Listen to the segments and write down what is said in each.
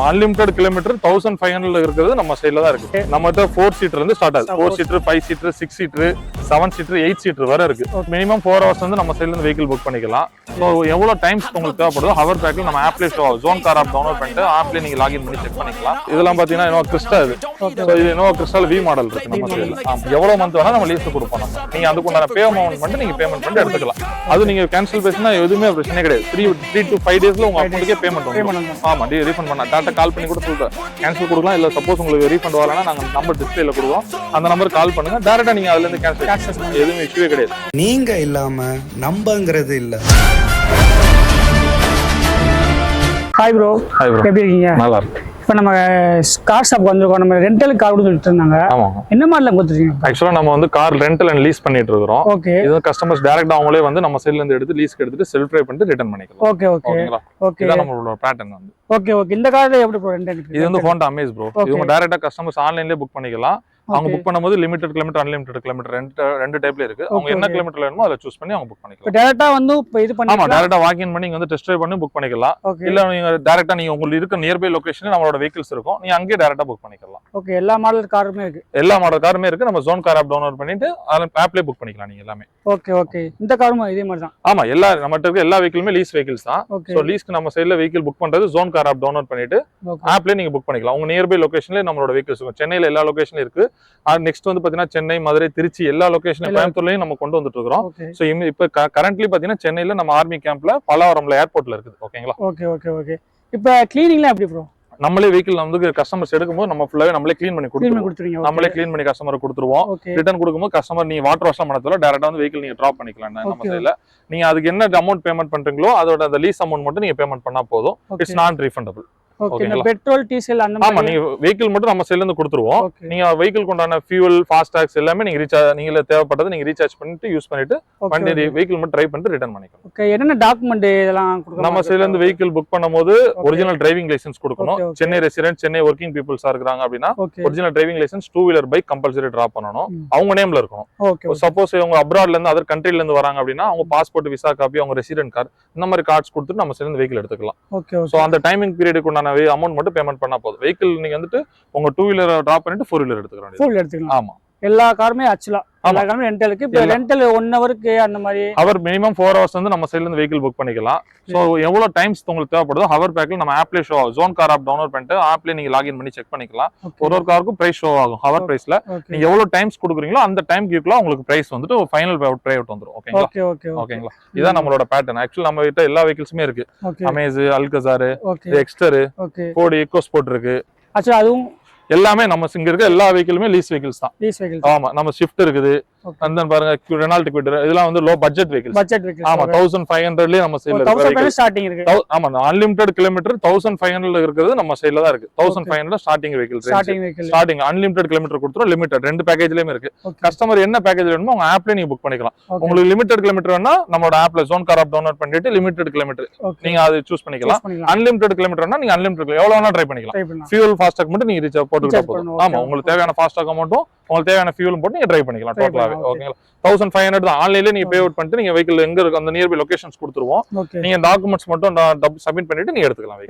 Unlimited kilometre 1500 இருக்கிறது நம்ம சைடுல தான் இருக்கு. நம்மகிட்ட 4 சீட்டர் இருந்து ஸ்டார்ட் ஆகுது. 4 seater, 5 seater, 6 seater, 7 seater, 8 seater வரை இருக்கு. மினிமம் 4 ஹவர்ஸ் வந்து நம்ம சைடுல இருந்து வெஹிக்கிள் புக் பண்ணிக்கலாம். ஸோ எவ்வளவு டைம்ஸ் உங்களுக்கு தேவைப்படுதோ ஹவர் பேக்ல நம்ம ஆப்லேயே ஷோ ஆகும். ஜோன் கார் ஆப் டவுன்லோட் பண்ணிட்டு ஆப்லேயே நீங்க லாகின் பண்ணி செக் பண்ணிக்கலாம். இதெல்லாம் பாத்தீங்கன்னா இன்னோ கிறிஸ்டா இது. ஸோ இது இன்னோ கிறிஸ்டால் வி மாடல் இருக்கு நம்ம சைடுல. எவ்வளவு மந்த் வேணா நம்ம லீஸ் கொடுப்போம். நம்ம நீங்க அதுக்குண்டான பே அமௌண்ட் மட்டும் நீங்க பேமெண்ட் பண்ணி எடுத்துக்கலாம். அது நீங்க கேன்சல் பேசினா எதுவுமே பிரச்சனை கிடையாது. 3 to 5 டேஸ்ல உங்க அக்கௌண்ட்டுக்கே பேமெண்ட் வரும். ஆமா, ரீஃபண்ட் பண்ணலாம். டாட்டா கால் பண்ணி கூட சொல்றேன் கேன்சல் கொடுக்கலாம். இல்ல சப்போஸ் உங்களுக்கு ரீஃபண்ட் வரலன்னா நாங்க நம்பர் டிஸ்பிளேல கொடுவோம். அந்த நம்பர் கால் பண்ணுங்க. டைரக்டா நீங்க அதுல இருந்து கேன்சல் எதுவும் இஷ்யூவே கிடையாது. நீங்க இல்லாம நம்பங்கிறது இல்ல. Hi bro. Hi bro. எப்படி இருக்கீங்க? நல்லா இருக்கு. இப்போ நம்ம கார் ஷாப் வந்திருக்கோம். நம்ம ரெண்டல் கார் கூட சொல்லிட்டு இருந்தாங்க. ஆமாங்க. என்ன மாதிரிலாம் கொடுத்துருக்கீங்க? ஆக்சுவலா நம்ம வந்து கார் ரெண்டல் அண்ட் லீஸ் பண்ணிட்டு இருக்கோம். ஓகே. இது கஸ்டமர்ஸ் டைரக்டா அவங்களே வந்து நம்ம சைடுல இருந்து எடுத்து லீஸ்க்கு எடுத்துட்டு செல்ஃப் டிரைவ் பண்ணிட்டு ரிட்டர்ன் பண்ணிக்கலாம். Okay okay okay. இதான் நம்மளோட பேட்டர்ன் வந்து. Okay okay. இந்த கார்ல எப்படி ப்ரோ ரெண்டல்? இது வந்து Honda Amaze ப்ரோ. இவங்க டைரக்டா கஸ்டமர்ஸ் ஆன்லைன்லயே புக் பண்ணிக்கலாம். அவங்க புக் பண்ணும்போது லிமிட்டட் கிலோமீட்டர், அன்லிமிட்டட் கிலோமீட்டர் ரெண்டு டைப்ல இருக்கு. அவங்க என்ன கிலோமீட்டர் வேணுமோ அதை சூஸ் பண்ணி அவங்க புக் பண்ணிக்கலாம். டைரக்டா வந்து இது பண்ணி ஆமா, டைரக்டா வாக் இன் பண்ணி நீங்க வந்து டெஸ்ட் டிரைவ் பண்ணி புக் பண்ணிக்கலாம். இல்ல நீங்க டைரக்டா நீங்க உங்களுக்கு இருக்க நியர்பை லொகேஷன்ல நம்மளோட வெஹிக்கிள்ஸ் இருக்கும். நீங்க அங்கேயே டைரக்டா புக் பண்ணிக்கலாம். ஓகே. எல்லா மாடல் காருமே இருக்கு. எல்லா மாடல் காருமே இருக்கு. நம்ம ஜோன் கார் ஆப் டவுன்லோட் பண்ணிட்டு ஆப்லயே புக் பண்ணிக்கலாம் நீங்க எல்லாமே. Okay okay. இந்த காரும் இதே மாதிரி தான். ஆமா, எல்லா நம்மட்ட இருக்க எல்லா வெஹிக்கிளுமே லீஸ் வெஹிக்கிள்ஸ் தான். சோ லீஸ்க்கு நம்ம சைடுல வெஹிக்கிள் புக் பண்றது ஜோன் கார் ஆப் டவுன்லோட் பண்ணிட்டு ஆப்லயே நீங்க புக் பண்ணிக்கலாம். உங்க நியர்பை லொகேஷன்ல நம்மளோட வெஹிக்கிள்ஸ் இருக்கும். சென்னையில எல்லா லொகேஷன்ல இருக்கு. நெக்ஸ்ட் வந்து பாத்தீங்கன்னா சென்னை, மதுரை, திருச்சி எல்லா லொகேஷன்ல கோயம்புத்தூர்லயும் நம்ம கொண்டு வந்துட்டு இருக்கோம். சோ இப்ப கரண்ட்லி பாத்தீங்கன்னா சென்னையில நம்ம ஆர்மி கேம்ப்ல பல்லாவரம்ல ஏர்போர்ட்ல இருக்குது. ஓகேங்களா? Okay okay okay. இப்போ கிளீனிங்லாம் எப்படி ப்ரோ? நம்மளே வெஹிக்கிள் வந்து கஸ்டமர்ஸ் எடுக்கும்போது நம்ம ஃபுல்லாவே நம்மளே க்ளீன் பண்ணி கொடுத்துருவோம். நம்மளே க்ளீன் பண்ணி கஸ்டமர் கொடுத்துருவோம். ரிட்டர்ன் கொடுக்கும்போது கஸ்டமர் நீ வாட்டர் வாஷ்லாம் பண்ணதுல டைரக்டா வந்து வெஹிக்கிள் நீங்க டிராப் பண்ணிக்கலாம் நம்ம சைடுல. நீங்க அதுக்கு என்ன அமௌண்ட் பேமெண்ட் பண்றீங்களோ அதோட அந்த லீஸ் அமௌண்ட் மட்டும் நீங்க பேமெண்ட் பண்ணா போதும். இட்ஸ் நான் ரீஃபண்டபிள். ஓகே. பெட்ரோல், டீசல் அந்த மாதிரி. ஆமா, நீங்க வெஹிக்கிள் மட்டும் நம்ம சைடுல இருந்து கொடுத்துருவோம். நீங்க வெஹிக்கிள் கொண்டான ஃபியூல், ஃபாஸ்டாக்ஸ் எல்லாமே நீங்க நீங்க தேவைப்பட்டது நீங்க ரீசார்ஜ் பண்ணிட்டு யூஸ் பண்ணிட்டு வண்டி வெஹிக்கிள் மட்டும் டிரைவ் பண்ணிட்டு ரிட்டர்ன் பண்ணிக்கலாம். ஓகே. என்னென்ன டாக்குமெண்ட் இதெல்லாம் கொடுக்கணும்? நம்ம சைடுல இருந்து வெஹிக்கிள் புக் பண்ணும்போது ஒரிஜினல் டிரைவிங் லைசென்ஸ் கொடுக்கணும். சென்னை ரெசிடென்ட், சென்னை ஒர்க்கிங் பீப்புள்ஸா இருக்காங்க அப்படின்னா original driving licence, 2 wheeler bike compulsory drop பண்ணணும். அவங்க நேம்ல இருக்கணும். சப்போஸ் அவங்க அப்ராட்ல இருந்து அதர் கண்ட்ரில இருந்து வராங்க அப்படின்னா அவங்க பாஸ்போர்ட், விசா காப்பி, அவங்க ரெசிடென்ட் கார்டு இந்த மாதிரி கார்ட்ஸ் கொடுத்துட்டு நம்ம சைடுல இருந்து வெஹிக்கிள் எடுத்துக்கலாம். சோ அந்த டைமிங் பீரியடுக்கு உண்டான அமௌண்ட் மட்டும் பேமெண்ட் பண்ணா போதும். வெஹிக்கிள் நீங்க வந்துட்டு உங்க 2 வீலர் டிராப் பண்ணிட்டு 4 வீலர் எடுத்துக்கலாம். ஆமா, எல்லா காருமே ஆக்சுவலா எல்லா காருமே ரெண்டலுக்கு. இப்போ ரெண்டல் 1 ஹவருக்கு அந்த மாதிரி அவர் மினிமம் 4 ஹவர்ஸ் வந்து நம்ம சைடுல இருந்து வெஹிக்கிள் புக் பண்ணிக்கலாம். சோ எவ்வளவு டைம்ஸ் உங்களுக்கு தேவைப்படுதோ ஹவர் பேக்ல நம்ம ஆப்லயே ஷோ ஆகும். ஜோன் கார் ஆப் டவுன்லோட் பண்ணிட்டு ஆப்லயே நீங்க லாகின் பண்ணி செக் பண்ணிக்கலாம். ஒரு காருக்கும் பிரைஸ் ஷோ ஆகும். ஹவர் பிரைஸ்ல நீங்க எவ்வளவு டைம்ஸ் கொடுக்குறீங்களோ அந்த டைம் கீக்குள்ள உங்களுக்கு பிரைஸ் வந்துட்டு ஃபைனல் பே அவுட் வந்துரும். ஓகேங்களா? இதான் நம்மளோட பேட்டர்ன். ஆக்சுவலி நம்ம கிட்ட எல்லா வெஹிக்கிள்ஸுமே இருக்கு. Amaze, Alcazar, Exter, Ford echo sport இருக்கு. ஆக்சுவலி அதுவும் எல்லாமே நம்ம இங்க இருக்க எல்லா வெஹிக்கிளுமே லீஸ் வெஹிக்கிள்ஸ் தான். ஆமா, நம்ம ஸ்விஃப்ட் இருக்குது. அந்த பாருங்க ரெனால்ட் குவிட், இதெல்லாம் வந்து லோ பட்ஜெட் வெஹிக்கிள்ஸ். ஆமா, 1500லயே நம்ம சைடுல இருக்கு. ஸ்டார்டிங் இருக்கு. ஆமா, அன்லிமிட்டட் கிலோமீட்டர் 1500 இருக்கிறது நம்ம சைடுல தான் இருக்கு. 1500 starting vehicle. Starting unlimited kilometre கொடுத்துறோம். லிமிட்டட் ரெண்டு பேக்கேஜ்லயும் இருக்கு. கஸ்டமர் என்ன பேக்கேஜ் வேணுமோ உங்க ஆப்ல நீங்க புக் பண்ணிக்கலாம். உங்களுக்கு லிமிட்டட் கிலோமீட்டர் வேணா நம்மளோட ஆப்ல ஜோன் கார் ஆப் டவுன்லோட் பண்ணிட்டு லிமிட்டட் கிலோமீட்டர் நீங்க அதை சூஸ் பண்ணிக்கலாம். அன்லிமிட்டட் கிலோமீட்டர்னா நீங்க அன்லிமிட்டட் எவ்வளவு வேணா ட்ரை பண்ணிக்கலாம். ஃபியூல் ஃபாஸ்டாக் மட்டும் நீங்க ரீசார்ஜ் போட்டுக்கிட்டா போதும். ஆமா, உங்களுக்கு தேவையான ஃபாஸ்டாக் அமௌண்ட்டும் உங்களுக்கு தேவையான ஃபியூலும் போட்டு நீங்க ட்ரை பண்ணிக்கலாம் டோட்டலாவே. ஓகேங்களா? 1500 தான். ஆன்லைன்ல நீங்க பே அவுட் பண்ணிட்டு நீங்க வெஹிக்கிள் எங்க இருக்கு அந்த நியர்பை லொகேஷன்ஸ் கொடுத்துருவோம். நீங்க டாக்குமெண்ட்ஸ் மட்டும் சப்மிட் பண்ணிட்டு நீங்க எடுத்துக்கலாம்.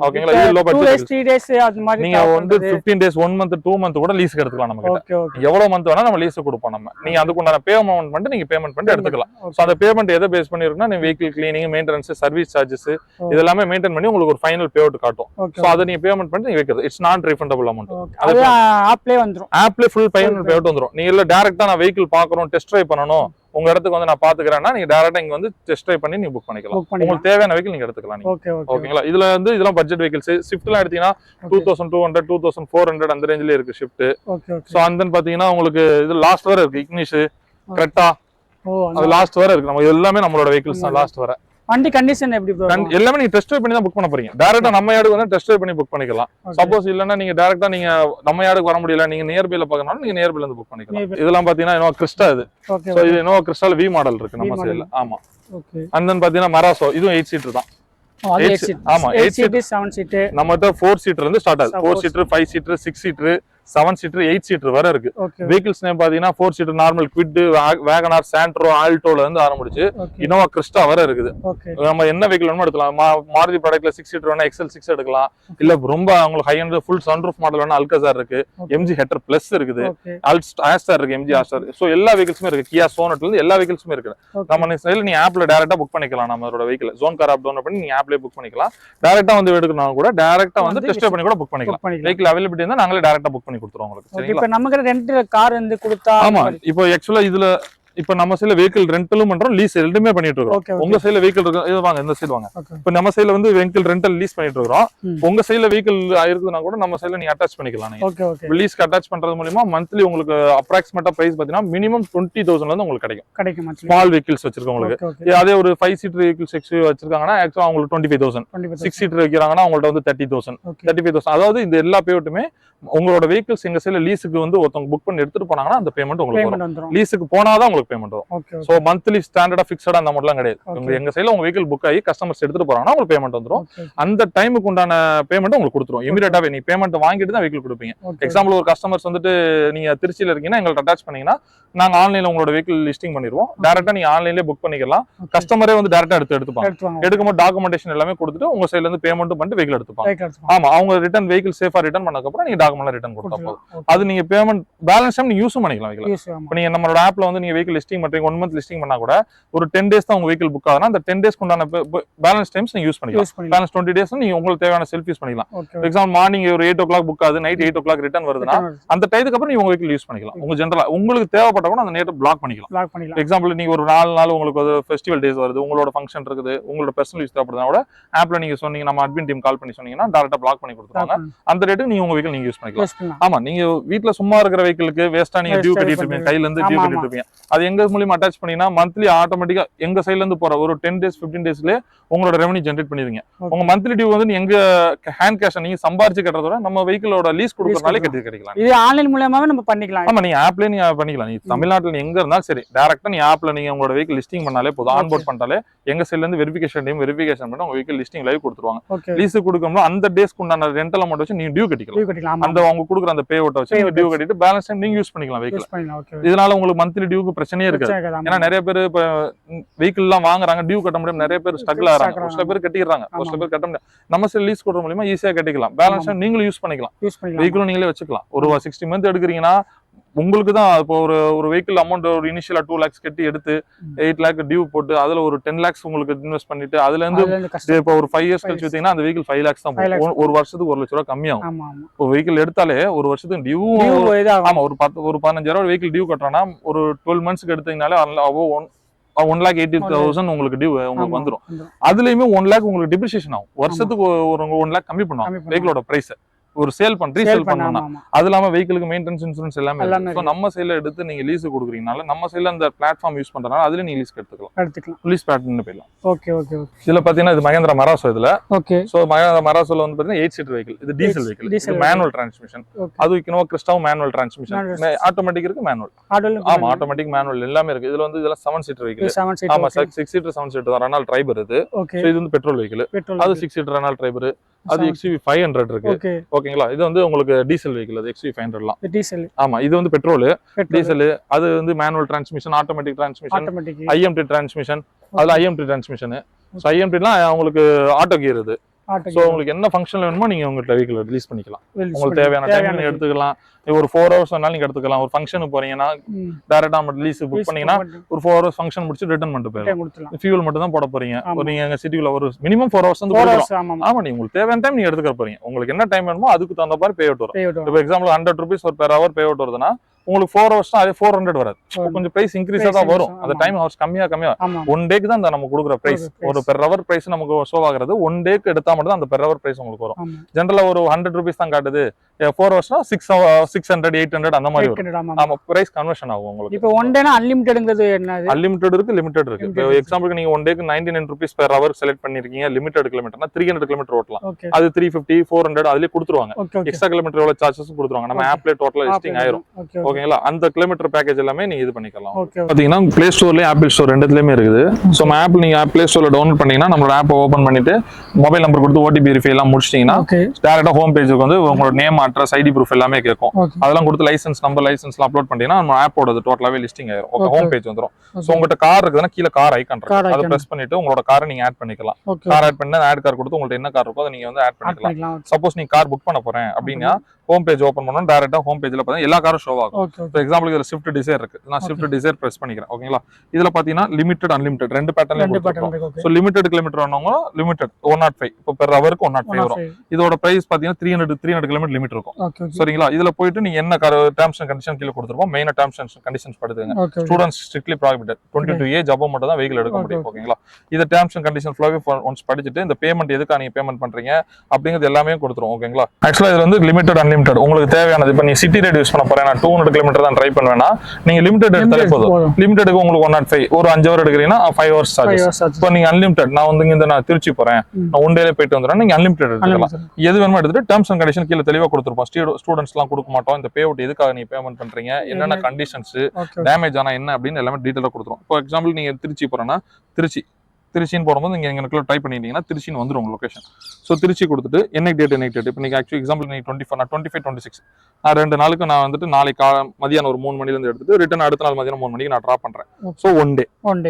ஓகேங்களா? இது லோ பட்ஜெட். 3 days அது மாதிரி நீங்க வந்து 15 days, 1 month, 2 month கூட லீஸ்க்கு எடுத்துக்கலாம். நம்ம கிட்ட எவ்வளவு மந்த் வேணா நம்ம லீஸ் கொடுப்போம். நம்ம நீங்க அதுக்குண்டான பே அமௌண்ட் பண்ணிட்டு நீங்க பேமெண்ட் பண்ணிட்டு எடுத்துக்கலாம். சோ அந்த பேமெண்ட் எதை பேஸ் பண்ணிருக்குன்னா நீங்க vehicle cleaning, maintenance, service charges இதெல்லாம் மெயின்டைன் பண்ணி உங்களுக்கு ஒரு ஃபைனல் பே அவுட் காட்டும். சோ அதை நீங்க பேமெண்ட் பண்ணிட்டு நீங்க வைக்கிறது. இட்ஸ் நான் ரீஃபண்டபிள் அமௌண்ட். அது ஆப்லயே வந்துரும். ஆப்ல ஃபுல் ஃபைனல் பே அவுட் வந்துரும். நீங்க இல்ல டைரக்ட்டா நான் வெஹிக்கிள் பார்க்கறோம், டெஸ்ட் டிரைவ் பண்ணனும், உங்க இடத்துக்கு வந்து நான் பாத்துக்கறேன்னா நீங்க டைரக்ட்டா இங்க வந்து டெஸ்ட் டிரைவ் பண்ணி நீங்க புக் பண்ணிக்கலாம். உங்களுக்கு தேவையான வெஹிக்கிள் நீங்க எடுத்துக்கலாம் நீங்க. ஓகேங்களா? இதுல வந்து இதெல்லாம் பட்ஜெட் வெஹிக்கிள்ஸ். ஸ்விஃப்ட்லாம் எடுத்தீங்கன்னா 2200, 2400 அந்த ரேஞ்சிலே இருக்கு ஸ்விஃப்ட். சோ அந்த பாத்தீங்கன்னா உங்களுக்கு இது லாஸ்ட் வரை இருக்கு. இக்னிஷ், கிரெட்டா, அது லாஸ்ட் வரை இருக்கு. நம்ம எல்லாமே நம்மளோட வெஹிக்கிள்ஸ் தான் லாஸ்ட் வரை. வண்டி கண்டிஷன் எப்படி ப்ரோ? எல்லாமே நீங்க டெஸ்ட் டிரைவ் பண்ணி தான் புக் பண்ண போறீங்க. டைரக்ட்டா நம்ம யார்டுக்கு வந்து டெஸ்ட் டிரைவ் பண்ணி புக் பண்ணிக்கலாம். சப்போஸ் இல்லன்னா நீங்க டைரக்ட்டா நீங்க நம்ம யார்டுக்கு வர முடியல, நீங்க நியர்பைல பார்க்கறனால நீங்க நியர்பைல இருந்து புக் பண்ணிக்கலாம். இதெல்லாம் பாத்தீங்கன்னா இன்னோ கிறிஸ்டா இது. சோ இது இன்னோ கிறிஸ்டால் வி மாடல் இருக்கு நம்ம சைடுல. ஆமா. ஓகே. அண்ட் தென் பாத்தீங்கன்னா மராசோ, இதுவும் 8 சீட்டர் தான். ஆமா, 8 சீட், 7 சீட். நம்மட்ட 4 சீட்டர் இருந்து ஸ்டார்ட் ஆகுது. 4 seater, 5 seater, 6 seater, 7 seater 8 seater வரை இருக்கு. ஓகே வெஹிக்கிள்ஸ் நேம் பாத்தீங்கன்னா 4 seater normal Kwid, Wagon R, Santro, ஆல்டோல இருந்து ஆரம்பிச்சு இனோவா கிறிஸ்டா வரை இருக்குது. நம்ம என்ன வெஹிக்கிள் வேணுமோ எடுக்கலாம். மாருதி ப்ராடக்ட்ல 6 சீட்டர் வேணா XL6 எடுக்கலாம். இல்ல ரொம்ப உங்களுக்கு high and full sunroof model வேணா அல்கசார் இருக்கு, MG ஹெட்டர் பிளஸ் இருக்குது, ஆஸ்டார் இருக்கு, MG ஆஸ்டார். சோ எல்லா வெஹிக்கிள்ஸுமே இருக்கு. கியா சோனட்ல இருந்து எல்லா வெஹிக்கிள்ஸுமே இருக்கு. நம்ம சைடுல நீ ஆப்ல டைரக்டா புக் பண்ணிக்கலாம். நம்மளோட vehicle zone car app download பண்ணி நீங்க ஆப்லயே புக் பண்ணிக்கலாம். டைரக்டா வந்து எடுக்கணும் கூட டைரக்டா வந்து டெஸ்ட் பண்ணி கூட புக் பண்ணிக்கலாம். வெஹிக்கிள் அவைலபிலிட்டி இருந்தா நாங்களே டைரக்டா புக் பண்ணி கொடுத்துருவோம் உங்களுக்கு. சரிங்களா? இப்போ நமக்கு ரெண்ட் கார் வந்து கொடுத்தா ஆமா. இப்போ ஆக்சுவலா இதுல இப்ப நம்ம சைடுல வெஹிக்கிள் ரெண்டலும் பண்றோம், லீஸ் ரெண்டுமே பண்ணிட்டு இருக்கோம். உங்க சைடுல வெஹிக்கிள் இருக்கு, இது வாங்க இந்த சைடு வாங்க. இப்ப நம்ம சைடுல வந்து வெஹிக்கிள் ரெண்டல் லீஸ் பண்ணிட்டு இருக்கோம். உங்க சைடுல வெஹிக்கிள் இருக்குதுன்னா கூட நம்ம சைடுல நீங்க அட்டாச் பண்ணிக்கலாம். நீங்க லீஸ்க்கு அட்டாச் பண்றது மூலமா மந்த்லி உங்களுக்கு அப்ராக்சிமேட்டா பிரைஸ் பாத்தீங்கன்னா மினிமம் 20,000 இருந்து உங்களுக்கு கிடைக்கும். ஸ்மால் வெஹிக்கிள்ஸ் வச்சிருக்கவங்களுக்கு. அதே ஒரு 5 சீட்டர் வெஹிக்கிள்ஸ் வச்சிருக்காங்கன்னா ஆக்சுவலா உங்களுக்கு 25,000. 6 சீட்டர் வைக்கிறாங்கன்னா அவங்கள்ட்ட வந்து 30,000, 35,000. அதாவது இந்த எல்லா பேமெண்ட்டுமே உங்களோட வெஹிக்கிள்ஸ் எங்க சைடுல லீஸுக்கு வந்து ஒருத்தவங்க புக் பண்ணி எடுத்துட்டு போனாங்கன்னா அந்த பேமெண்ட் உங்களுக்கு வரும். லீஸுக்கு போனாதான் உங்களுக்கு பேமெண்ட் வரும். சோ மந்த்லி ஸ்டாண்டர்டா ஃபிக்ஸடா அந்த மாதிரிலாம் கிடையாது. எங்க சைடுல உங்க வெஹிக்கிள் புக் ஆகி கஸ்டமர்ஸ் எடுத்துட்டு போறாங்கன்னா உங்களுக்கு பேமெண்ட் வந்துரும். அந்த டைமுக்கு உண்டான பேமெண்ட் உங்களுக்கு கொடுத்துரும். இமிடியேட்டாவே நீ பேமெண்ட் வாங்கிட்டு தான் வெஹிக்கிள் கொடுப்பீங்க. எக்ஸாம்பிள் ஒரு கஸ்டமர்ஸ் வந்துட்டு நீங்க திருச்சியில இருக்கீங்கன்னா எங்கள்ட்ட அட்டாச் பண்ணீங்கன்னா நாங்க ஆன்லைன்ல உங்களோட வெஹிக்கிள் லிஸ்டிங் பண்ணிடுவோம். டைரக்டா நீங்க ஆன்லைன்லயே புக் பண்ணிக்கலாம். கஸ்டமரே வந்து டைரக்டா எடுத்துப்பாங்க. எடுக்கும்போது டாக்குமெண்டேஷன் எல்லாமே கொடுத்துட்டு உங்க சைடுல இருந்து பேமெண்ட் பண்ணிட்டு வெஹிக்கிள் எடுத்துப்பாங்க. ஆமா, அவங்க ரிட்டர்ன் வெஹிக்கிள் சேஃபா ரிட்டர்ன் பண்ணதுக்கு அப்புறம் நீங்க டாக்குமெண்ட் ரிட்டர்ன் கொடுத்தா அது நீங்க பேமெண்ட் பேலன்ஸ் டைம் நீங்க யூஸும் பண்ணிக்கலாம். இப்போ நீங்க நம்மளோட ஆப்ல வந்து நீங்க வெஹிக்கிள் லிஸ்டிங் பண்றீங்க, 1 மந்த் லிஸ்டிங் பண்ணா கூட ஒரு 10 டேஸ் தான் உங்க வெஹிக்கிள் புக் ஆகுதுன்னா அந்த 10 டேஸ்க்கு உண்டான பேலன்ஸ் டைம்ஸ் நீங்க யூஸ் பண்ணிக்கலாம். பேலன்ஸ் 20 டேஸ் நீங்க உங்களுக்கு தேவையான செல்ஃப் யூஸ் பண்ணிக்கலாம். ஃபார் எக்ஸாம்பிள் மார்னிங் ஒரு 8 o'clock புக் ஆகுது, நைட் 8 o'clock ரிட்டர்ன் வருதுன்னா அந்த டைத்துக்கு அப்புறம் நீங்க உங்க வெஹிக்கிள் யூஸ் பண்ணிக்கலாம். உங்க ஜெனரலா உங்களுக்கு தேவைப்பட்ட கூட அந்த நேரத்தை பிளாக் பண்ணிக்கலாம். எக்ஸாம்பிள் நீங்க ஒரு 4 நாள் உங்களுக்கு ஒரு ஃபெஸ்டிவல் டேஸ் வருது, உங்களோட ஃபங்க்ஷன் இருக்குது, உங்களோட பர்சனல் யூஸ் தேவைப்படுறதா கூட ஆப்ல நீங்க சொன்னீங்க, நம்ம அட்மின் டீம் கால் பண்ணி சொன்னீங்கன்னா டைரக்டா பிளாக் பண்ணி கொடுத்துருவாங்க. அந்த ரேட்டுக்கு நீங்க உங்க வெஹிக்கிள் நீங்க யூஸ் பண்ணிக்கலாம். ஆமா, நீங்க வீட்ல சும்மா இருக்கிற வெஹிக்கிளுக்கு வேஸ்டா நீங்க டியூ கட்டிட்டு இருப்பீங்க, கையில இருந்து டியூ கட்டிட்டு இருப்பீங்க. அது எங்க மூலமா அட்டாச் பண்ணீங்கன்னா மந்த்லி ஆட்டோமேட்டிக்கா எங்க சைடுல இருந்து போற ஒரு 10 டேஸ் 15 டேஸ்ல உங்களோட ரெவன்யூ ஜெனரேட் பண்ணிடுவீங்க. உங்க மந்த்லி டியூ வந்து எங்க ஹேண்ட் கேஷ் நீங்க சம்பாரிச்சு கட்டுறதோட நம்ம வெஹிக்கிளோட லீஸ் கொடுக்கறனாலே கிடைக்கலாம். இது ஆன்லைன் மூலமாவே நம்ம பண்ணிக்கலாம். ஆமா, நீங்க ஆப்லயே நீங்க பண்ணிக்கலாம். நீ தமிழ்நாட்டுல எங்க இருந்தாலும் சரி டைரக்டா நீ ஆப்ல நீங்க உங்களோட வெஹிக்கிள் லிஸ்டிங் பண்ணாலே போதும். ஆன்போர்ட் பண்ணாலே எங்க சைடுல இருந்து வெரிஃபிகேஷன் டீம் வெரிஃபிகேஷன் பண்ணி உங்க வெஹிக்கிள் லிஸ்டிங் லைவ் கொடுத்துருவாங்க. லீஸ் கொடுக்கும்போது அந்த டேஸ்க்கு உண்டான ரெண்டல் அமௌண்ட் வச்சு நீங்க டியூ கட்டிக்கலாம். அந்த அவங்க கொடுக்குற அந்த பே அவுட் வச்சு நீங்க டியூ கட்டிட்டு பேலன்ஸ் டைம் நீங்க யூஸ் பண்ணிக்கலாம் வெஹிக்கிள். இதனால உங்களுக்கு மந்த்லி டியூக்கு பிரச்சனையே இருக்காது. ஏன்னா நிறைய பேர் இப்ப வெஹிக்கிள் எல்லாம் வாங்குறாங்க, டியூ கட்ட முடியாது, நிறைய பேர் ஸ்ட்ரகிள் ஆறாங்க. ஒரு சில பேர் கட்டிடுறாங்க, ஒரு சில பேர் கட்ட முடியாது. நம்ம சைடு லீஸ் கொடுற மூலமா ஈஸியா கட்டிக்கலாம். பேலன்ஸ் டைம் நீங்களும் யூஸ் பண்ணிக்கலாம். வெஹிக்கிளும் நீங்களே வச்சுக்கலாம். ஒரு 60 மந்த் எடுக்கிறீங்கன்னா உங்களுக்கு தான் இப்போ ஒரு வெஹிக்கிள் அமௌண்ட் ஒரு இனிஷியலா 2 lakhs கட்டி எடுத்து 8 lakh டியூ போட்டு அதுல ஒரு 10 lakhs உங்களுக்கு இன்வெஸ்ட் பண்ணிட்டு அதுல இருந்து இப்போ ஒரு 5 years கழிச்சு வச்சீங்கன்னா அந்த வெஹிக்கிள் 5 lakhs தான் போகும். ஒரு வருஷத்துக்கு 1 லட்ச ரூபாய் கம்மியாகும். இப்போ வெஹிக்கிள் எடுத்தாலே ஒரு வருஷத்துக்கு டியூ ஆமா ஒரு 15,000 வெஹிக்கிள் டியூ கட்டுறோம்னா ஒரு 12 monthsக்கு எடுத்தீங்கனாலே 1,80,000 உங்களுக்கு டியூ உங்களுக்கு வந்துடும். அதுலயுமே 1 lakh உங்களுக்கு டிப்ரிசியேஷன் ஆகும். வருஷத்துக்கு ஒரு 1 lakh கம்மி பண்ணுவாங்க வெஹிக்கிளோட பிரைஸ். ஒரு சேல் ரீசேல் பண்ணா அது இல்லாம வெஹிக்கிளுக்கு மெயின்டெனன்ஸ் இன்சூரன்ஸ் எல்லாமே இருக்கு. நம்ம சைடுல எடுத்து நீங்க லீஸ் கொடுக்குறீங்கனால நம்ம சைடுல அந்த பிளாட்ஃபார்ம் யூஸ் பண்றதுனால அதுல நீங்க லீஸ் எடுத்துக்கலாம். லீஸ் பேட்டர்ன் போயிடலாம். Okay okay. இதுல பாத்தீங்கன்னா இது மஹேந்திரா மராசோ. இதுல ஓகே. சோ மஹேந்திரா மராசோல வந்து பாத்தீங்கன்னா 8 சீட்டர் வெஹிக்கிள். இது டீசல் வெஹிக்கிள். இது மேனுவல் டிரான்ஸ்மிஷன். அது இனோவா கிறிஸ்டாவும் மேனுவல் டிரான்ஸ்மிஷன். ஆட்டோமேட்டிக் இருக்கு, மேனுவல். ஆமா, ஆட்டோமேட்டிக் மேனுவல் எல்லாமே இருக்கு. இதுல வந்து இதெல்லாம் 7 சீட்டர் வெஹிக்கிள். ஆமா, 6 சீட்டர் 7 சீட்டர் தான். ரெனால்ட் ட்ரைபர் இது. சோ இது வந்து பெட்ரோல் வெஹிக்கிள். அது 6 சீட்டர் ரெனால்ட் ட்ரைபர். அது XUV 500 இருக்கு. ஓகேங்களா? இது வந்து உங்களுக்கு டீசல் வெஹிக்கிள். அது XUV 500லாம் டீசல். ஆமா, இது வந்து பெட்ரோல் டீசல். அது வந்து manual transmission, automatic transmission, IMT transmission. அதுல IMT டிரான்ஸ்மிஷன். சோ IMTலாம் உங்களுக்கு ஆட்டோ கியர். இது சோ உங்களுக்கு என்ன ஃபங்க்ஷன்ல வேணுமோ நீங்க உங்க வெஹிக்கிள் ரிலீஸ் பண்ணிக்கலாம். உங்களுக்கு தேவையான டைம் நீங்க எடுத்துக்கலாம். ஒரு 4 hours வேணாலும் நீங்க எடுத்துக்கலாம். ஒரு ஃபங்க்ஷனுக்கு போறீங்கன்னா டைரக்டா லீஸ் புக் பண்ணீங்கன்னா ஒரு 4 hours ஃபங்க்ஷன் முடிச்சு ரிட்டர்ன் பண்ணிட்டு போயிடலாம். ஃபியூல் மட்டும் தான் போட போறீங்க. நீங்க எங்க சிட்டிக்குள்ள ஒரு மினிமம் 4 hours வந்து கொடுக்கலாம். ஆமா, நீங்க உங்களுக்கு தேவையான டைம் நீங்க எடுத்துக்க போறீங்க. உங்களுக்கு என்ன டைம் வேணுமோ அதுக்கு தகுந்த மாதிரி பே அவுட் வரும். இப்போ example 100 rupees per hour pay out வருதுன்னா உங்களுக்கு 4 hours தான் அதே 400 வராது. கொஞ்சம் பிரைஸ் இன்க்ரீஸா தான் வரும். அந்த டைம் ஹவர்ஸ் கம்மியா 1 டேக்கு தான் நம்ம கொடுக்குற பிரைஸ். ஒரு பெர் ஹவர் பிரைஸ் நமக்கு ஷோ ஆகுறது 1 டேக்கு எடுத்தா மட்டும் தான் அந்த பெர் ஹவர் பிரைஸ் உங்களுக்கு வரும். ஜெனரலா ஒரு 100 rupees தான் காட்டுது. 4 hours 600 800 அந்த மாதிரி வரும். ஆமா, பிரைஸ் கன்வர்ஷன் ஆகும் உங்களுக்கு. இப்போ 1 டேனா அன்லிமிட்டட்ங்கிறது என்னது? அன்லிமிட்டட் இருக்கு, லிமிட்டட் இருக்கு. இப்போ எக்ஸாம்பிளுக்கு நீங்க 1 டேக்கு 99 rupees per hour செலக்ட் பண்ணிருக்கீங்க. லிமிட்டட் கிலோமீட்டர்னா 300 கிலோமீட்டர் ஓட்டலாம். அது 350 400 அதுலயே கொடுத்துருவாங்க. எக்ஸ்ட்ரா கிலோமீட்டர் எவ்வளவு சார்ஜஸ் கொடுத்துருவாங்க. நம்ம ஆப்ல டோட்டலா லிஸ்டிங் ஆயிரும். ஓகேங்களா? அந்த கிலோமீட்டர் பேக்கேஜ் எல்லாமே நீங்க இது பண்ணிக்கலாம். பாத்தீங்கன்னா பிளே ஸ்டோர்லயே ஆப்பிள் ஸ்டோர் ரெண்டுலயுமே இருக்குது. சோ ஆப் நீங்க பிளே ஸ்டோர்ல டவுன்லோட் பண்ணீங்கன்னா நம்மளோட ஆப் ஓபன் பண்ணிட்டு மொபைல் நம்பர் கொடுத்து OTP வெரிஃபை எல்லாம் முடிச்சிட்டீங்கன்னா டைரக்டா ஹோம் பேஜுக்கு வந்து உங்களோட நேம் அட்ரஸ் ஐடி ப்ரூஃப் எல்லாமே கேட்கும். ஓகே அதெல்லாம் கொடுத்து லைசன்ஸ் நம்பர் லைசன்ஸ்லாம் அப்லோட் பண்ணிட்டீங்கன்னா நம்ம ஆப்போட டோட்டலாவே லிஸ்டிங் ஆயிரும். Okay, Okay. ஹோம் பேஜ் வந்துரும். சோ உங்ககிட்ட கார் இருக்குதுன்னா கீழ கார் ஐகான் Car இருக்கு, அதை icon. பிரஸ் பண்ணிட்டு உங்களோட காரை நீங்க ஆட் பண்ணிக்கலாம். ஓகே கார் ஆட் பண்ணா ஆட் கார் கொடுத்து உங்களுக்கு என்ன கார் இருக்கோ அதை நீங்க வந்து ஆட் பண்ணிக்கலாம். பண்ணிக்கலாம். சப்போஸ் நீங்க கார் புக் பண்ண போறேன் அப்படின்னா ஹோம் பேஜ் ஓபன் பண்ணனும், டைரக்டா ஹோம் பேஜ்ல பார்த்தா எல்லா காரும் ஷோ ஆகும். ஓகே ஃபார் எக்ஸாம்பிள் இதுல ஸ்விஃப்ட் டிசைர் இருக்கு, நான் ஸ்விஃப்ட் டிசைர் பிரஸ் பண்ணிக்கிறேன். ஓகேங்களா, இதுல பாத்தீங்கன்னா லிமிடெட் அன்லிமிடெட் ரெண்டு பேட்டர்ன்ல ரெண்டு கொடுத்துருக்கோம். பட்டன் இருக்கு. சோ லிமிடெட் கிலோமீட்டர் வரவங்க லிமிடெட் 105, இப்போ பெர் ஹவருக்கு 105 வரும். இதோட பிரைஸ் பாத்தீங்கன்னா 300 கிலோமீட்டர் லிமிட் இருக்கும். ஓகே சரிங்களா, இதுல போயிட்டு நீங்க என்ன டேர்ம்ஸ் அண்ட் கண்டிஷன் கீழ கொடுத்துருப்போம். மெயினா டேர்ம்ஸ் அண்ட் கண்டிஷன்ஸ் படுத்துங்க. Okay students strictly prohibited 22 age above மட்டும் தான் வெஹிக்கிள் எடுக்க முடியும். ஓகேங்களா, இந்த டேர்ம்ஸ் அண்ட் கண்டிஷன் ஃபுல்லாவே ஒன்ஸ் படிச்சுட்டு இந்த பேமெண்ட் எதுக்காக நீங்க பேமெண்ட் பண்றீங்க அப்படிங்கிறது எல்லாமே கொடுத்துரும். ஓகேங்களா, ஆக்சுவலா இது வந்து லிமிடெட் அன்லிமிடெட் உங்களுக்கு தேவையானது. இப்போ நீ சிட்டி ரேட் யூஸ் பண்ண போறேன், நான் 200 கிலோமீட்டர் தான் ட்ரை பண்ணுவேன்னா நீங்க லிமிடெட் எடுத்தாலே போதும். லிமிடெடுக்கு உங்களுக்கு 105, ஒரு 5 ஹவர் எடுக்கிறீங்கன்னா 5 ஹவர்ஸ் சார்ஜஸ். இப்போ நீங்க அன்லிமிடெட், நான் வந்து இந்த நான் திருச்சி போறேன், நான் ஒன் டேல போயிட்டு வந்துடுறேன், நீங்க அன்லிமிடெட் எடுத்துக்கலாம். எது வேணுமோ எடுத்துட்டு டேர்ம்ஸ் அண்ட் கண்டிஷன் கீழ தெளிவா கொடுத்துருப்போம். ஸ்டூடெண்ட்ஸ் எல்லாம் கொடுக்க மாட்டோம், இந்த பே அவுட் எதுக்காக நீ பேமெண்ட் பண்றீங்க, என்னென்ன கண்டிஷன்ஸ், டேமேஜ் ஆனா என்ன அப்படின்னு எல்லாமே டீடைலா கொடுத்துரும். ஃபார் எக்ஸாம்பிள் நீங்க திருச்சி போறேன்னா திருச்சின்னு போடும்போது நீங்க எங்களுக்குள்ள டைப் பண்ணிட்டீங்கன்னா திருச்சின்னு வந்துடும் உங்க லொகேஷன். ஸோ திருச்சி கொடுத்துட்டு என்னைக்கு டேட் இப்போ நீங்க ஆக்சுவலி எக்ஸாம்பிள் நீங்க 24 நான் 25 26 நான் 2 நாளுக்கு நான் வந்துட்டு நாளைக்கு மதியானம் ஒரு 3 மணில இருந்து எடுத்துட்டு ரிட்டர்ன் அடுத்த நாள் மதியானம் 3 மணிக்கு நான் ட்ராப் பண்றேன். ஸோ ஒன் டே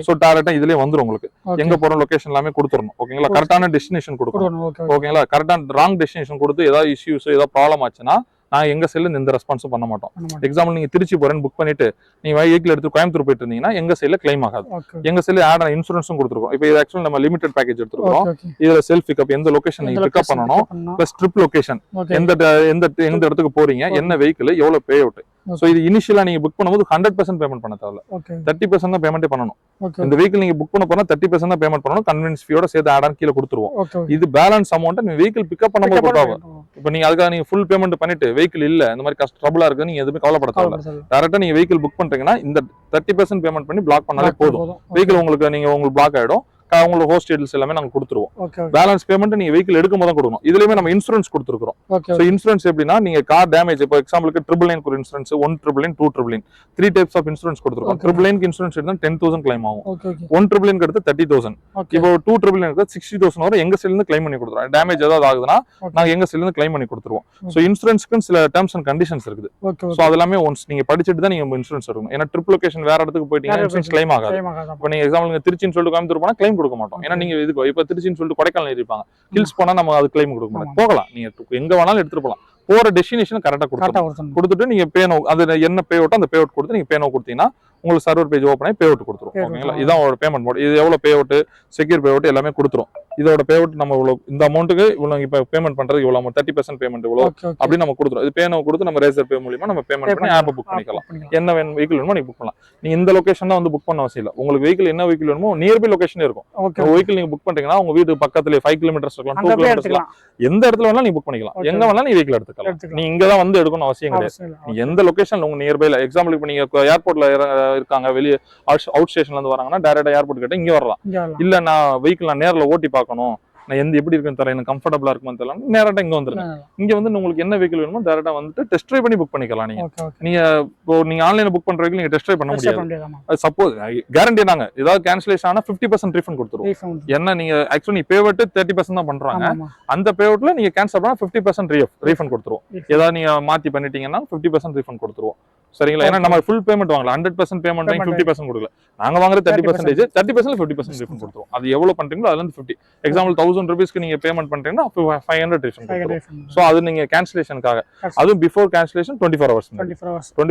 ஸோ டேரக்டா இதுலயே வந்துடும் உங்களுக்கு. எங்க போற லொகேஷன் எல்லாமே கொடுத்துடணும். ஓகேங்களா, கரெக்டான டெஸ்டினேஷன் கொடுக்கணும். ஓகேங்களா, கரெக்டான ராங் டெஸ்டினேஷன் கொடுத்து ஏதாவது இஷ்யூஸ் ஏதாவது ப்ராப்ளம் ஆச்சுன்னா நான் எங்க சைட்ல எந்த ரெஸ்பான்ஸும் பண்ண மாட்டோம். எக்ஸாம்பிள் நீங்க திருச்சி போறேன்னு புக் பண்ணிட்டு நீங்க வெஹிக்கிள் எடுத்து கோயம்புத்தூர் போயிட்டு இருந்தீங்கன்னா எங்க சைட்ல கிளைம் ஆகாது. எங்க சைட்ல ஆட் ஆன இன்சூரன்ஸும் கொடுத்துருக்கோம். இப்போ இது ஆக்சுவலி நம்ம லிமிடெட் பேக்கேஜ் எடுத்துருக்கோம். இதுல செல்ஃப் பிக்கப் எந்த லொகேஷன் நீங்க பிக்கப் பண்ணணும், பிளஸ் ட்ரிப் லொகேஷன் எந்த இடத்துக்கு போறீங்க, என்ன வெஹிக்கிள், எவ்வளவு பே அவுட். சோ இது இனிஷியலா நீங்க புக் பண்ணும்போது 100% பேமெண்ட் பண்ண தேவையில்ல, 30% தான் பேமெண்ட் பண்ணணும். இந்த வெஹிக்கிள் நீங்க புக் பண்ண போனா 30% தான் பேமெண்ட் பண்ணணும். கன்வீனியன்ஸ் ஃபீயோட சேர்த்து ஆட் ஆன் கீழ கொடுத்துருவோம். இது பேலன்ஸ் அமௌண்ட் நீங்க வெஹிக்கிள் பிக்கப் பண்ணும்போது கொடுத்தாங்க. இப்போ நீங்க அதுக்காக நீங்க ஃபுல் பேமெண்ட் பண்ணிட்டு வெஹிக்கிள் இல்ல இந்த மாதிரி ட்ரபிளா இருக்கு நீங்க எதுவுமே கவலைப்பட தேவையில்ல. டேரக்டா நீங்க வெஹிக்கிள் புக் பண்றீங்கன்னா இந்த 30% பேமெண்ட் பண்ணி பிளாக் பண்ணாலே போதும். வெஹிக்கிள் உங்களுக்கு பிளாக் ஆயிடும். உங்களுக்கு ஹோஸ்ட் டீடைல்ஸ் எல்லாமே நாங்க கொடுத்துருவோம். பேலன்ஸ் பேமெண்ட் நீங்க வெஹிக்கிள் எடுக்கும் போது தான் கொடுக்கணும். இதுலயுமே நம்ம இன்சூரன்ஸ் கொடுத்துருக்கோம். சோ இன்சூரன்ஸ் எப்படின்னா நீங்க கார் டேமேஜ், இப்போ எக்ஸாம்பிளுக்கு 999 ஒரு இன்சூரன்ஸ், 199, 299 3 டைப்ஸ் ஆஃப் இன்சூரன்ஸ் கொடுத்துருக்கோம். 999 இன்சூரன்ஸ் எடுத்தா 10,000 கிளைம் ஆகும். 199 எடுத்து 30,000. இப்போ 299 எடுத்தா 60,000 வரை எங்க சைடுல இருந்து கிளைம் பண்ணி கொடுத்துருவோம். டேமேஜ் ஏதாவது ஆகுதுன்னா நாங்க எங்க சைடுல இருந்து கிளைம் பண்ணி கொடுத்துருவோம். சோ இன்சூரன்ஸ்க்கு சில டேர்ம்ஸ் அண்ட் கண்டிஷன்ஸ் இருக்குது. சோ அதெல்லாமே ஒன்ஸ் நீங்க படிச்சுட்டு தான் நீங்க இன்சூரன்ஸ் எடுக்கணும். ஏன்னா ட்ரிப் லொகேஷன் வேற இடத்துக்கு போயிட்டீங்கன்னா இன்சூரன்ஸ் கிளைம் ஆகாது. இப்போ நீங்க எக்ஸாம்பிள் திருச்சின்னு சொல்லிட்டு கோயம்புத்தூர் போனா கிளைம் கொடுக்க மாட்டோம். ஏன்னா நீங்க இதுக்கு இப்ப திருச்சின்னு சொல்லிட்டு கொடைக்கானல் இருப்பாங்க, ஹில்ஸ் போனா நம்ம அது கிளைம் கொடுக்க மாட்டோம். போகலாம், நீங்க எங்க வேணாலும் எடுத்துட்டு போகலாம். போற டெஸ்டினேஷன் கரெக்டா கொடுத்துட்டு நீங்க பேனோ அது என்ன பே அவுட் அந்த பே அவுட் கொடுத்து நீங்க பேனோ கொடுத்தீங்கன்னா உங்களுக்கு சர்வர் பேஜ் ஓப்பன் ஆகி பே அவுட் கொடுத்துரும். ஓகேங்களா, இதான் ஒரு பேமெண்ட் மோட். இது எவ்வளவு payout, secure payout எல்லாமே கொடுத்துரும். இதோட பே அவுட் நம்ம இவ்வளவு இந்த அமௌண்ட்டுக்கு இவ்வளவு இப்ப பேமெண்ட் பண்றது இவ்வளவு 30% பேமெண்ட் இவ்வளவு அப்படி நம்ம கொடுத்துரும். இது பேனோ கொடுத்து நம்ம ரேசர் பே மூலமா நம்ம பேமெண்ட் பண்ணி ஆப் புக் பண்ணிக்கலாம். என்ன வெஹிக்கிள் வேணுமோ நீங்க புக் பண்ணலாம். நீங்க இந்த லொகேஷன் தான் வந்து புக் பண்ண அவசியம் இல்லை. உங்களுக்கு வெஹிக்கிள் என்ன வெஹிக்கிள் வேணுமோ நியர்பை லொகேஷன் இருக்கும். வெஹிக்கிள் நீங்க புக் பண்றீங்கன்னா உங்க வீட்டு பக்கத்துல 5 கிலோமீட்டர்ஸ் இருக்கலாம், 2 கிலோமீட்டர்ஸ் இருக்கலாம், எந்த இடத்துல வேணாலும் நீங்க புக் பண்ணிக்கலாம். எங்க வேணாலும் நீ வெஹிக்கிள் எடுத்துக்கலாம். நீ இங்க தான் வந்து எடுக்கணும் அவசியம் கிடையாது. நீ எந்த லொகேஷன்ல உங்க நியர்பைல, எக்ஸாம்பிள் இப்ப நீங்க ஏர்போர்ட்ல இருக்காங்க, வெளியே அவுட் ஸ்டேஷன்ல இருந்து வராங்கன்னா டைரக்டா ஏர்போர்ட் கிட்ட இங்க வரலாம். இல்ல நான் வெஹிக்கிள் நான் நேர்ல ஓட்டி பார்க்கணும், நான் எப்படி இருக்குன்னு தெரியல, எனக்கு கம்ஃபர்டபுளா இருக்குன்னு தெரியல, நேரா இங்க வந்துருங்க. இங்க வந்து உங்களுக்கு என்ன வெஹிக்கிள் வேணுமோ டேரக்டா வந்துட்டு டெஸ்ட் ட்ரைவ் பண்ணி புக் பண்ணிக்கலாம். நீங்க இப்போ நீங்க ஆன்லைன்ல புக் பண்ற வெஹிக்கிள் நீங்க டெஸ்ட் ட்ரைவ் பண்ண முடியாது. சப்போஸ் கேரண்டி நாங்க ஏதாவது கேன்சலேஷன் ஆனா 50% ரீஃபண்ட் கொடுத்துருவோம். என்ன நீங்க ஆக்சுவலி நீ பேவட் 30% தான் பண்றாங்க, அந்த பேவட்ல நீங்க கேன்சல் பண்ணா 50% ரீஃபண்ட் கொடுத்துருவோம். ஏதாவது நீங்க மாத்தி பண்ணிட்டீங்கன்னா 50% ரீஃபண்ட் கொடுத்துருவோம். சரிங்களா, ஏன்னா நம்ம ஃபுல் பேமெண்ட் வாங்கல, 100% பேமெண்ட் 50% கொடுக்கல. நாங்க வாங்குறது 30%, 30% 50% ரீஃபண்ட் கொடுத்துருவோம். அது எவ்வளவு பண்றீங்களோ அதுல இருந்து 50. எக்ஸாம்பிள் 1000 ரூபீஸ்க்கு நீங்க பேமெண்ட் பண்றீங்கன்னா 500 ரீஃபண்ட் கொடுத்துருவோம். சோ அது நீங்க கேன்சலேஷனுக்காக, அதுவும் பிஃபோர் கேன்சலேஷன் 24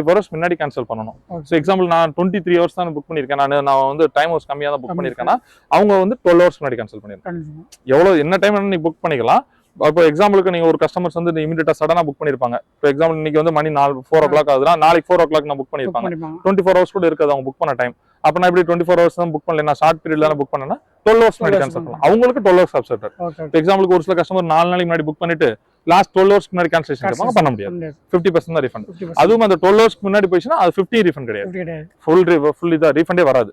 ஹவர்ஸ் முன்னாடி கேன்சல் பண்ணணும். சோ எக்ஸாம்பிள் நான் 23 ஹவர்ஸ் தான் புக் பண்ணிருக்கேன், நான் வந்து டைம் ஹவர்ஸ் கம்மியா தான் புக் பண்ணிருக்கேன்னா அவங்க வந்து 12 ஹவர்ஸ் முன்னாடி கேன்சல் பண்ணிருக்காங்க. எவ்வளவு என்ன டைம் வேணா நீங்க புக் பண்ணிக்கலாம். இப்போ எக்ஸாம்பிளுக்கு நீங்க ஒரு கஸ்டமர்ஸ் வந்து இமீடியட்டா சடனா புக் பண்ணிருப்பாங்க. இப்போ எக்ஸாம்பிள் இன்னைக்கு வந்து மணி 4 o'clock ஆகுதுன்னா நாளைக்கு 4 o'clock நான் புக் பண்ணிருப்பாங்க. 24 ஹவர்ஸ் கூட இருக்காது அவங்க புக் பண்ண டைம். அப்ப நான் இப்படி 24 ஹவர்ஸ் தான் புக் பண்ணல, நான் ஷார்ட் பீரியட்ல தான் புக் பண்ணேன்னா 12 ஹவர்ஸ் முன்னாடி கேன்சல் பண்ணலாம். அவங்களுக்கு 12 ஹவர்ஸ் அப்செட். எக்ஸாம்பிளுக்கு ஒரு சில கஸ்டமர் 4 நாளைக்கு முன்னாடி புக் பண்ணிட்டு லாஸ்ட் 12 ஹவர்ஸ் முன்னாடி கேன்சலேஷன் கேட்பாங்க, பண்ண முடியாது. 50% தான் ரீஃபண்ட். அதுவும் அந்த 12 ஹவர்ஸ் முன்னாடி போயிடுச்சுன்னா அது 50 ரீஃபண்ட் கிடையாது, ஃபுல் இதா ரீஃபண்டே வராது.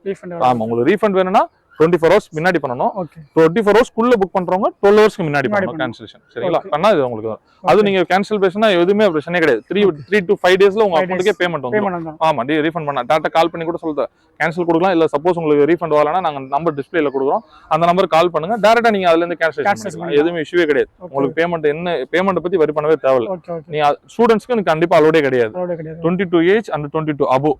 ஆமா, உங்களுக்கு ரீஃபண்ட் வேணும்னா 24 hours முன்னாடி பண்ணணும். ஓகே 24 hours குள்ள புக் பண்றவங்க 12 hours முன்னாடி பண்ணணும் கேன்சலேஷன். சரிங்களா? பண்ணா இது உங்களுக்கு வரும். அது நீங்க கேன்சல் பேசினா எதுவுமே பிரச்சனையே கிடையாது. 3 to 5 daysல உங்க அக்கௌண்ட்டுக்கே பேமெண்ட் வந்துரும். ஆமா, ரீஃபண்ட் பண்ணா டாட்டா கால் பண்ணி கூட சொல்லுங்க, கேன்சல் கொடுக்கலாம். இல்ல சப்போஸ் உங்களுக்கு ரீஃபண்ட் வரலன்னா நாங்க நம்பர் டிஸ்பிளேல கொடுக்குறோம், அந்த நம்பர் கால் பண்ணுங்க, டைரக்டா நீங்க அதுல இருந்து கேன்சலேஷன் பண்ணிக்கலாம். எதுவுமே இஷ்யூவே கிடையாது. உங்களுக்கு பேமெண்ட் பத்தி வரி பண்ணவே தேவையில்ல. நீங்க ஸ்டூடெண்ட்ஸ்க்கு கண்டிப்பா அலோடே கிடையாது. 22 ஏஜ் அண்ட் 22 above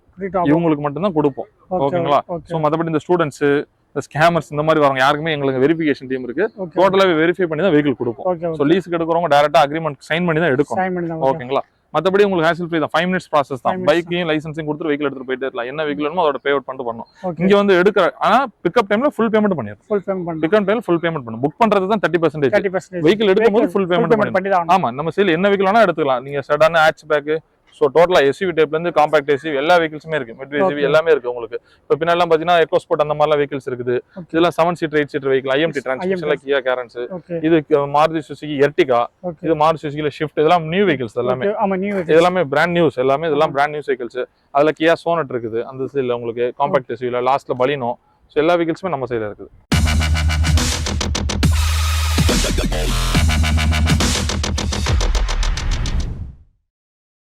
இவங்களுக்கு மட்டும் தான் கொடுப்போம். ஓகேங்களா? சோ மத்தபடி இந்த ஸ்டூடெண்ட்ஸ், இந்த ஸ்கேமர்ஸ் இந்த மாதிரி வரவங்க யாருக்குமே எங்களுக்கு வெரிஃபிகேஷன் டீம் இருக்கு. டோட்டலாவே வெரிஃபை பண்ணி தான் வெஹிக்கிள் கொடுப்போம். சோ லீஸ்க்கு எடுக்கிறவங்க டைரக்டா அக்ரிமெண்ட் சைன் பண்ணி தான் எடுக்கணும். ஓகேங்களா? மத்தபடி உங்களுக்கு ஹேசல் ஃப்ரீ தான். 5 minutes ப்ராசஸ் தான். பைக்கையும் லைசன்ஸையும் கொடுத்து வெஹிக்கிள் எடுத்துட்டு போயிட்டே இருக்கலாம். என்ன வெஹிக்கிள் வேணுமோ அதோட பேமெண்ட் பண்ணிட்டு பண்ணணும். இங்க வந்து எடுக்கிற ஆனா பிக்கப் டைம்ல ஃபுல் பேமெண்ட் பண்ணிடுறோம். பிக்கப் டைம்ல ஃபுல் பேமெண்ட் பண்ணும். புக் பண்றது தான் 30%. வெஹிக்கிள் எடுக்கும்போது ஃபுல் பேமெண்ட் பண்ணிடலாம். ஆமா, நம்ம சேல் என்ன வெஹிக்கிள் வேணா எடுத்துக்கலாம். நீங்க செடான், ஹேட்ச்பேக், ஸோ டோட்டலா எஸ்யூவி டைப்ல இருந்து காம்பாக்ட் எஸ்யூவி எல்லா வெஹிக்கிள்ஸுமே இருக்கு. மிட் எஸ்யூவி எல்லாமே இருக்கு உங்களுக்கு. இப்போ பின்னாடிலாம் பாத்தீங்கன்னா எக்கோஸ்போர்ட் அந்த மாதிரிலாம் வெஹிக்கிள்ஸ் இருக்குது. இதெல்லாம் 7 seater 8 seater வெஹிக்கிள், ஐஎம்டி டிரான்ஸ்மிஷன்ல கியா கேரன்ஸ், இது மாருதி சுசுகி எர்டிகா, இது மாருதி சுசுகில ஷிஃப்ட், இதெல்லாம் நியூ வெஹிக்கிள்ஸ் எல்லாமே. இதெல்லாமே பிராண்ட் நியூஸ், எல்லாமே இதெல்லாம் பிராண்ட் நியூஸ் வெஹிக்கிள்ஸ். அதுல கியா சோனட் இருக்குது அந்த சைடுல உங்களுக்கு, காம்பாக்ட் எஸ்யூவில லாஸ்ட்ல பலினோ. ஸோ எல்லா வெஹிக்கிள்ஸுமே நம்ம சைடுல இருக்குது.